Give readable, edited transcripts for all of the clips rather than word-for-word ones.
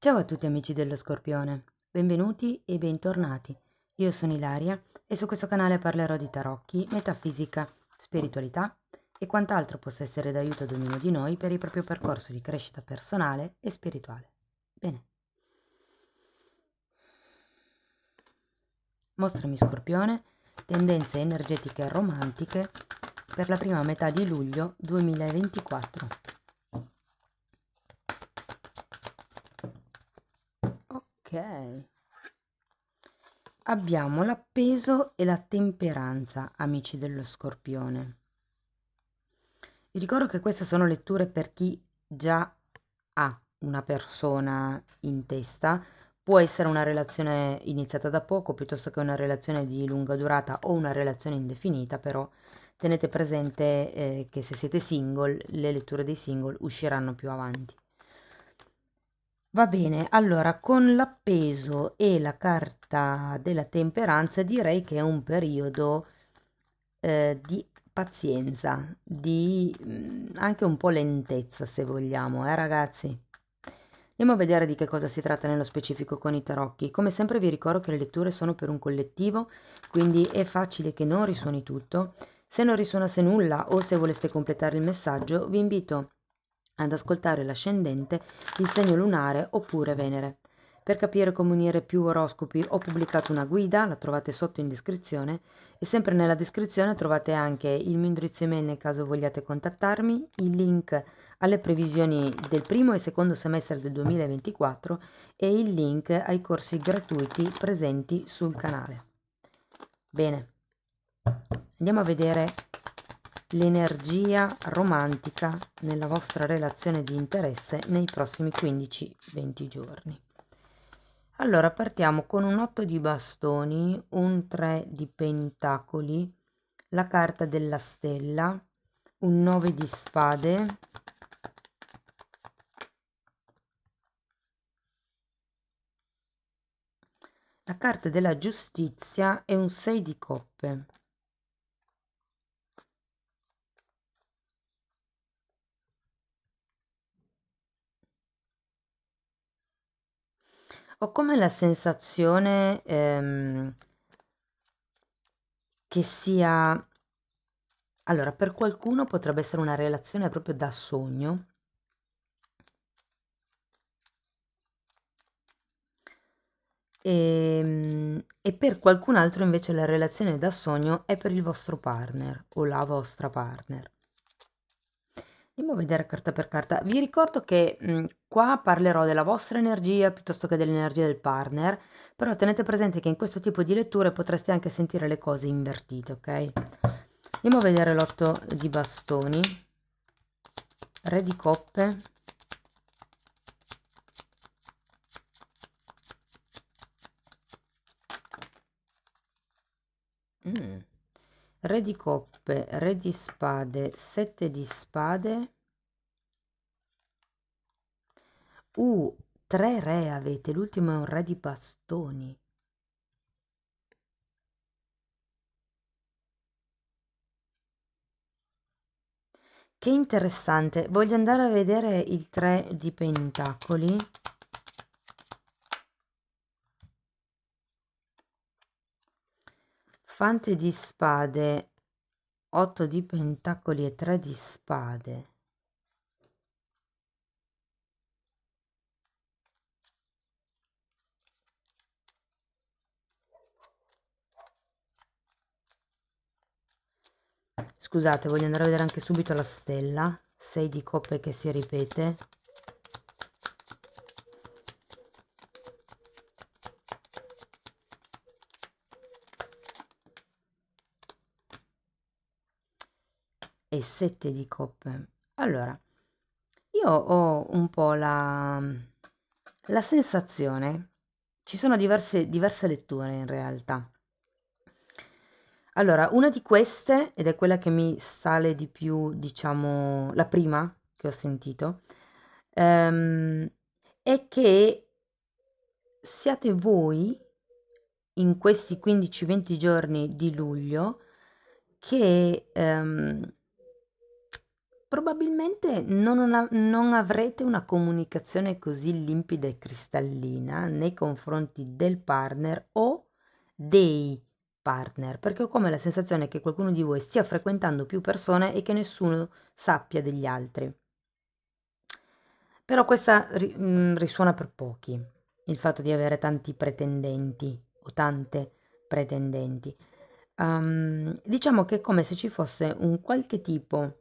Ciao a tutti amici dello Scorpione, benvenuti e bentornati. Io sono Ilaria e su questo canale parlerò di tarocchi, metafisica, spiritualità e quant'altro possa essere d'aiuto ad ognuno di noi per il proprio percorso di crescita personale e spirituale. Bene. Mostrami Scorpione, tendenze energetiche romantiche per la prima metà di luglio 2024. Ok. Abbiamo l'appeso e la temperanza, amici dello Scorpione. Vi ricordo che queste sono letture per chi già ha una persona in testa. Può essere una relazione iniziata da poco, piuttosto che una relazione di lunga durata o una relazione indefinita, però tenete presente che se siete single, le letture dei single usciranno più avanti. Va bene, allora con l'appeso e la carta della temperanza direi che è un periodo di pazienza, di anche un po' lentezza se vogliamo, ragazzi? Andiamo a vedere di che cosa si tratta nello specifico con i tarocchi. Come sempre vi ricordo che le letture sono per un collettivo, quindi è facile che non risuoni tutto. Se non risuonasse nulla o se voleste completare il messaggio, vi invito ad ascoltare l'ascendente, il segno lunare oppure Venere. Per capire come unire più oroscopi ho pubblicato una guida, la trovate sotto in descrizione e sempre nella descrizione trovate anche il mio indirizzo email nel caso vogliate contattarmi, il link alle previsioni del primo e secondo semestre del 2024 e il link ai corsi gratuiti presenti sul canale. Bene, andiamo a vedere l'energia romantica nella vostra relazione di interesse nei prossimi 15-20 giorni. Allora partiamo con un 8 di bastoni, un 3 di pentacoli, la carta della stella, un 9 di spade, la carta della giustizia e un 6 di coppe. Ho come la sensazione che sia... Allora, per qualcuno potrebbe essere una relazione proprio da sogno. E per qualcun altro invece la relazione da sogno è per il vostro partner o la vostra partner. Andiamo a vedere carta per carta. Vi ricordo che qua parlerò della vostra energia piuttosto che dell'energia del partner, però tenete presente che in questo tipo di letture potreste anche sentire le cose invertite, ok? Andiamo a vedere l'otto di bastoni, re di coppe, re di coppe, re di spade, sette di spade. 3 re avete, l'ultimo è un re di bastoni. Che interessante, voglio andare a vedere il 3 di pentacoli. Fante di spade, 8 di pentacoli e 3 di spade. Scusate, voglio andare a vedere anche subito la stella, 6 di coppe che si ripete. E 7 di coppe. Allora, io ho un po' la sensazione, ci sono diverse letture in realtà. Allora, una di queste, ed è quella che mi sale di più, diciamo, la prima che ho sentito, è che siate voi in questi 15-20 giorni di luglio che probabilmente non avrete una comunicazione così limpida e cristallina nei confronti del partner o dei partner, perché ho come la sensazione che qualcuno di voi stia frequentando più persone e che nessuno sappia degli altri. Però questa risuona per pochi, il fatto di avere tanti pretendenti o tante pretendenti. Diciamo che è come se ci fosse un qualche tipo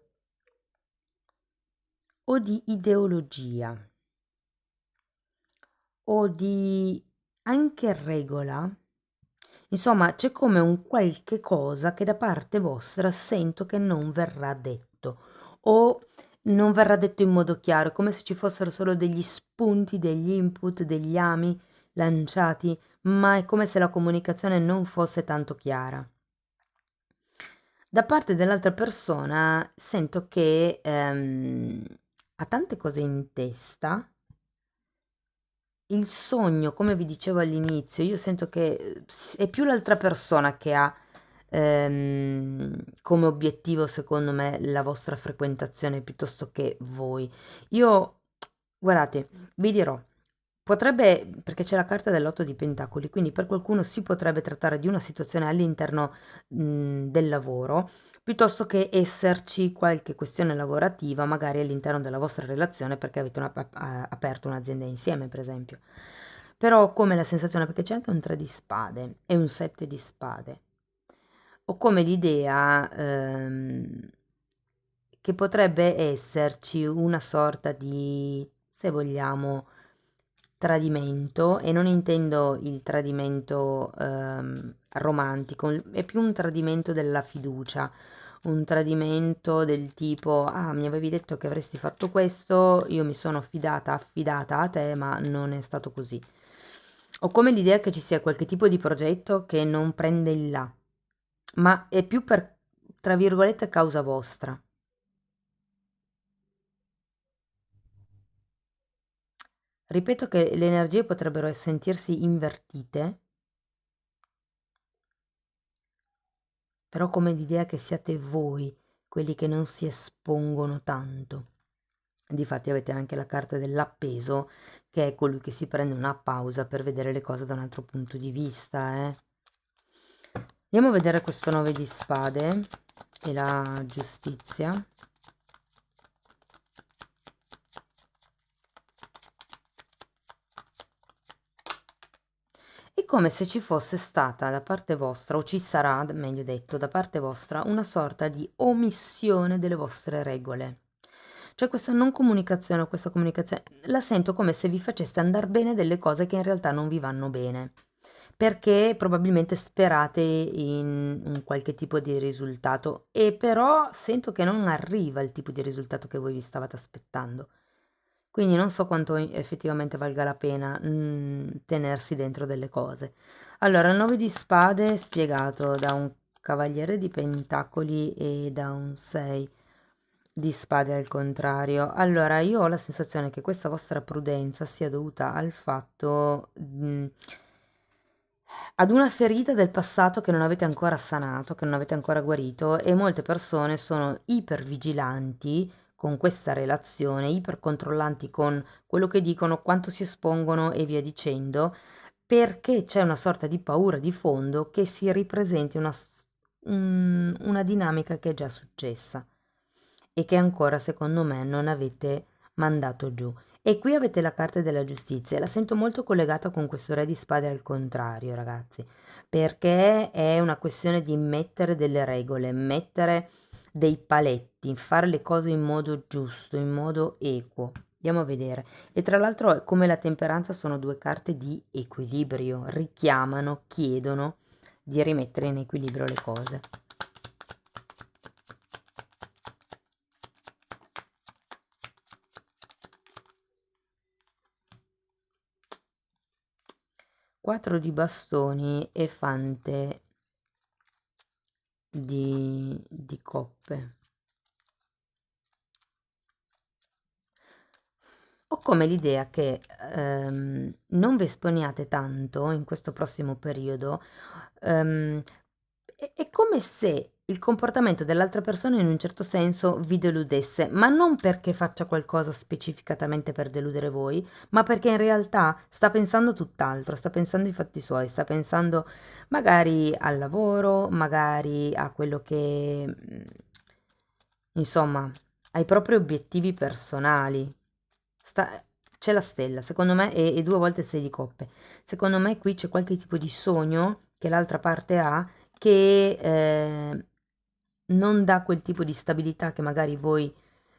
o di ideologia o di anche regola. Insomma, c'è come un qualche cosa che da parte vostra sento che non verrà detto o non verrà detto in modo chiaro, è come se ci fossero solo degli spunti, degli input, degli ami lanciati, ma è come se la comunicazione non fosse tanto chiara. Da parte dell'altra persona sento che ha tante cose in testa. Il sogno, come vi dicevo all'inizio, io sento che è più l'altra persona che ha come obiettivo, secondo me, la vostra frequentazione piuttosto che voi. Io, guardate, vi dirò, potrebbe, perché c'è la carta dell'otto di pentacoli, quindi per qualcuno si potrebbe trattare di una situazione all'interno del lavoro, piuttosto che esserci qualche questione lavorativa, magari all'interno della vostra relazione, perché avete aperto un'azienda insieme, per esempio. Però ho come la sensazione, perché c'è anche un 3 di spade e un 7 di spade, ho come l'idea che potrebbe esserci una sorta di, se vogliamo, tradimento, e non intendo il tradimento romantico, è più un tradimento della fiducia, un tradimento del tipo, ah, mi avevi detto che avresti fatto questo, io mi sono affidata a te, ma non è stato così. Ho come l'idea che ci sia qualche tipo di progetto che non prende il là, ma è più per, tra virgolette, causa vostra. Ripeto che le energie potrebbero sentirsi invertite, però come l'idea che siate voi quelli che non si espongono tanto. Difatti avete anche la carta dell'appeso, che è colui che si prende una pausa per vedere le cose da un altro punto di vista, eh. Andiamo a vedere questo 9 di spade e la giustizia. È come se ci fosse stata da parte vostra, o ci sarà, meglio detto, da parte vostra, una sorta di omissione delle vostre regole. Cioè questa non comunicazione o questa comunicazione la sento come se vi faceste andare bene delle cose che in realtà non vi vanno bene, perché probabilmente sperate in un qualche tipo di risultato e però sento che non arriva il tipo di risultato che voi vi stavate aspettando. Quindi non so quanto effettivamente valga la pena tenersi dentro delle cose. Allora, il 9 di spade spiegato da un cavaliere di pentacoli e da un 6 di spade al contrario. Allora, io ho la sensazione che questa vostra prudenza sia dovuta al fatto, ad una ferita del passato che non avete ancora sanato, che non avete ancora guarito, e molte persone sono ipervigilanti con questa relazione, ipercontrollanti con quello che dicono, quanto si espongono e via dicendo, perché c'è una sorta di paura di fondo che si ripresenti una dinamica che è già successa e che ancora, secondo me, non avete mandato giù. E qui avete la carta della giustizia, la sento molto collegata con questo re di spade al contrario, ragazzi, perché è una questione di mettere delle regole, mettere dei paletti, fare le cose in modo giusto, in modo equo. Andiamo a vedere. E tra l'altro, come la temperanza, sono due carte di equilibrio, richiamano, chiedono di rimettere in equilibrio le cose. 4 di bastoni e fante di coppe. Ho come l'idea che non vi esponiate tanto in questo prossimo periodo, ehm, è come se il comportamento dell'altra persona in un certo senso vi deludesse, ma non perché faccia qualcosa specificatamente per deludere voi, ma perché in realtà sta pensando tutt'altro, sta pensando ai fatti suoi, sta pensando magari al lavoro, magari a quello che, insomma, ai propri obiettivi personali. Sta- c'è la stella, secondo me, e due volte sei di coppe. Secondo me qui c'è qualche tipo di sogno che l'altra parte ha che non dà quel tipo di stabilità che magari voi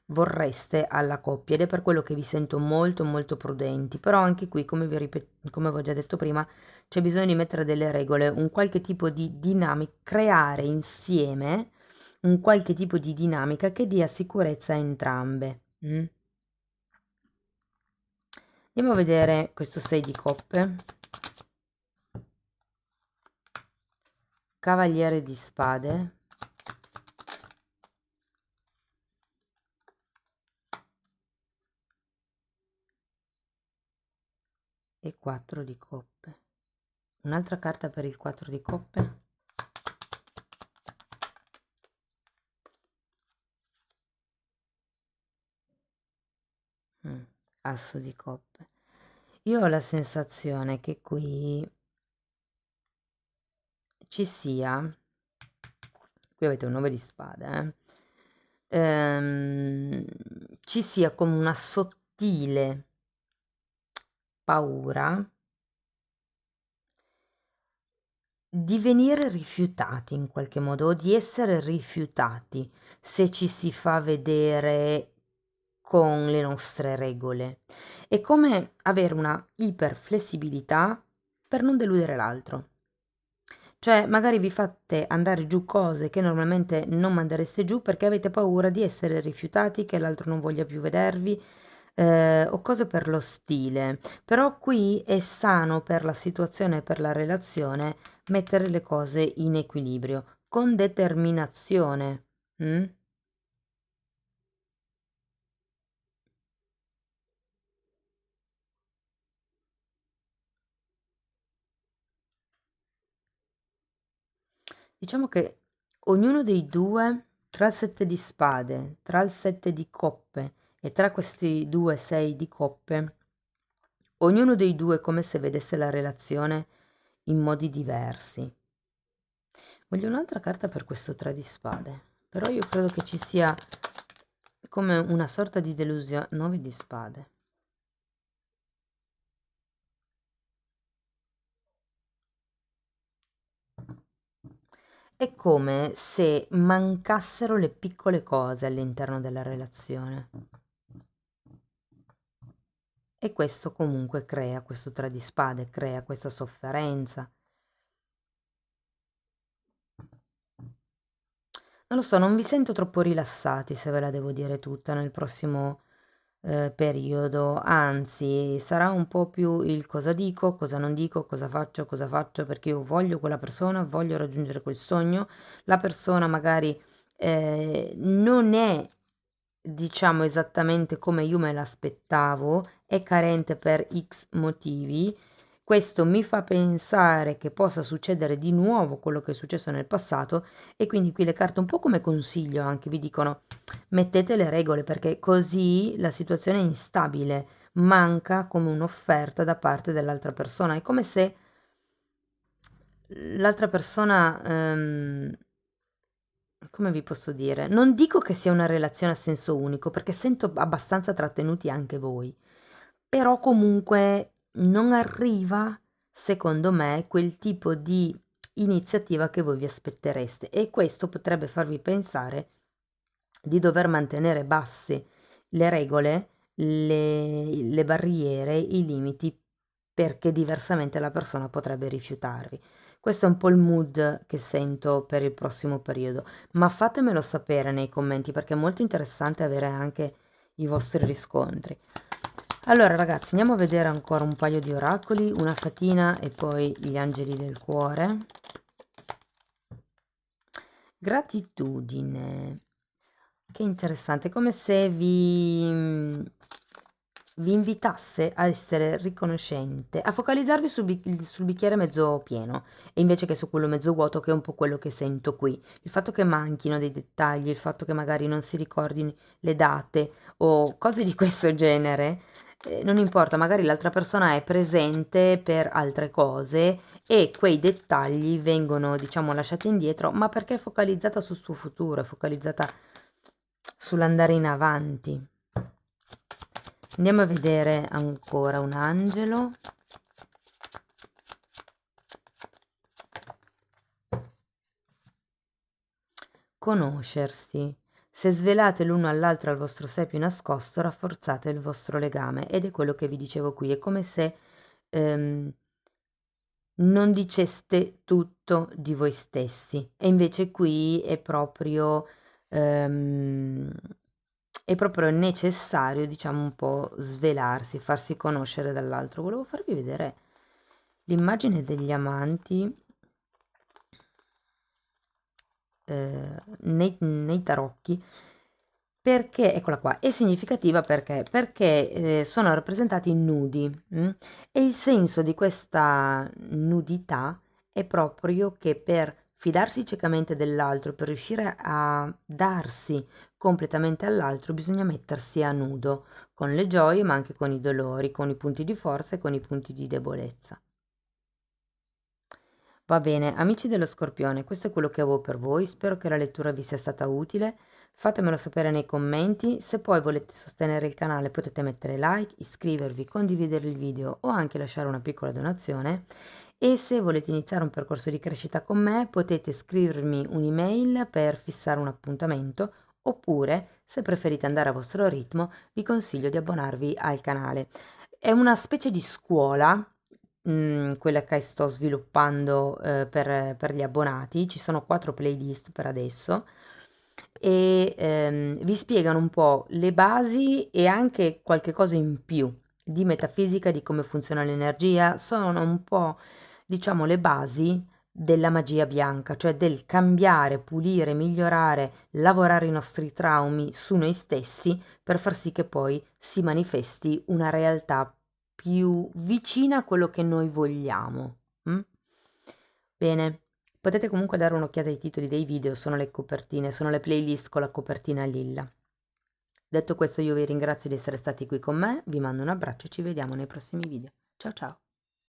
vorreste alla coppia ed è per quello che vi sento molto molto prudenti. Però anche qui, come vi ho già detto prima, c'è bisogno di mettere delle regole, un qualche tipo di dinamica, creare insieme un qualche tipo di dinamica che dia sicurezza a entrambe. Mm? Andiamo a vedere questo 6 di coppe, cavaliere di spade e 4 di coppe. Un'altra carta per il 4 di coppe. Mm, asso di coppe. Io ho la sensazione che qui ci sia, qui avete un 9 di spade, ci sia come una sottile paura di venire rifiutati in qualche modo o di essere rifiutati se ci si fa vedere con le nostre regole. È come avere una iperflessibilità per non deludere l'altro. Cioè, magari vi fate andare giù cose che normalmente non mandereste giù perché avete paura di essere rifiutati, che l'altro non voglia più vedervi, o cose per lo stile. Però qui è sano per la situazione e per la relazione mettere le cose in equilibrio, con determinazione. Mm? Diciamo che ognuno dei due, tra il 7 di spade, tra il 7 di coppe e tra questi due 6 di coppe, ognuno dei due è come se vedesse la relazione in modi diversi. Voglio un'altra carta per questo 3 di spade, però io credo che ci sia come una sorta di delusione. 9 di spade. È come se mancassero le piccole cose all'interno della relazione. E questo comunque crea, questo 3 di spade, crea questa sofferenza. Non lo so, non vi sento troppo rilassati, se ve la devo dire tutta, nel prossimo periodo, anzi, sarà un po' più il cosa dico, cosa non dico, cosa faccio, perché io voglio quella persona, voglio raggiungere quel sogno, la persona magari non è, diciamo, esattamente come io me l'aspettavo, è carente per X motivi. Questo mi fa pensare che possa succedere di nuovo quello che è successo nel passato e quindi qui le carte un po' come consiglio anche vi dicono mettete le regole perché così la situazione è instabile, manca come un'offerta da parte dell'altra persona. È come se l'altra persona, come vi posso dire, non dico che sia una relazione a senso unico perché sento abbastanza trattenuti anche voi, però comunque non arriva, secondo me, quel tipo di iniziativa che voi vi aspettereste e questo potrebbe farvi pensare di dover mantenere basse le regole, le barriere, i limiti, perché diversamente la persona potrebbe rifiutarvi. Questo è un po' il mood che sento per il prossimo periodo, ma fatemelo sapere nei commenti perché è molto interessante avere anche i vostri riscontri. Allora ragazzi, andiamo a vedere ancora un paio di oracoli, una fatina e poi gli angeli del cuore. Gratitudine. Che interessante, come se vi invitasse a essere riconoscente, a focalizzarvi sul bicchiere mezzo pieno e invece che su quello mezzo vuoto, che è un po' quello che sento qui. Il fatto che manchino dei dettagli, il fatto che magari non si ricordino le date o cose di questo genere, non importa, magari l'altra persona è presente per altre cose e quei dettagli vengono, diciamo, lasciati indietro, ma perché è focalizzata sul suo futuro, è focalizzata sull'andare in avanti. Andiamo a vedere ancora un angelo. Conoscersi. Se svelate l'uno all'altro il vostro sé più nascosto, rafforzate il vostro legame. Ed è quello che vi dicevo qui. È come se non diceste tutto di voi stessi. E invece qui ehm, è proprio necessario, diciamo, un po' svelarsi, farsi conoscere dall'altro. Volevo farvi vedere l'immagine degli amanti nei tarocchi, perché, eccola qua, è significativa perché sono rappresentati nudi, e il senso di questa nudità è proprio che per fidarsi ciecamente dell'altro, per riuscire a darsi completamente all'altro, bisogna mettersi a nudo, con le gioie ma anche con i dolori, con i punti di forza e con i punti di debolezza. Va bene, amici dello Scorpione, questo è quello che avevo per voi, spero che la lettura vi sia stata utile, fatemelo sapere nei commenti, se poi volete sostenere il canale potete mettere like, iscrivervi, condividere il video o anche lasciare una piccola donazione e se volete iniziare un percorso di crescita con me potete scrivermi un'email per fissare un appuntamento oppure se preferite andare a vostro ritmo vi consiglio di abbonarvi al canale. È una specie di scuola, quella che sto sviluppando per gli abbonati, ci sono 4 playlist per adesso e vi spiegano un po' le basi e anche qualche cosa in più di metafisica, di come funziona l'energia, sono un po', diciamo, le basi della magia bianca, cioè del cambiare, pulire, migliorare, lavorare i nostri traumi su noi stessi per far sì che poi si manifesti una realtà più vicina a quello che noi vogliamo. Bene, potete comunque dare un'occhiata ai titoli dei video, sono le copertine, sono le playlist con la copertina lilla. Detto questo io vi ringrazio di essere stati qui con me, vi mando un abbraccio e ci vediamo nei prossimi video. Ciao ciao!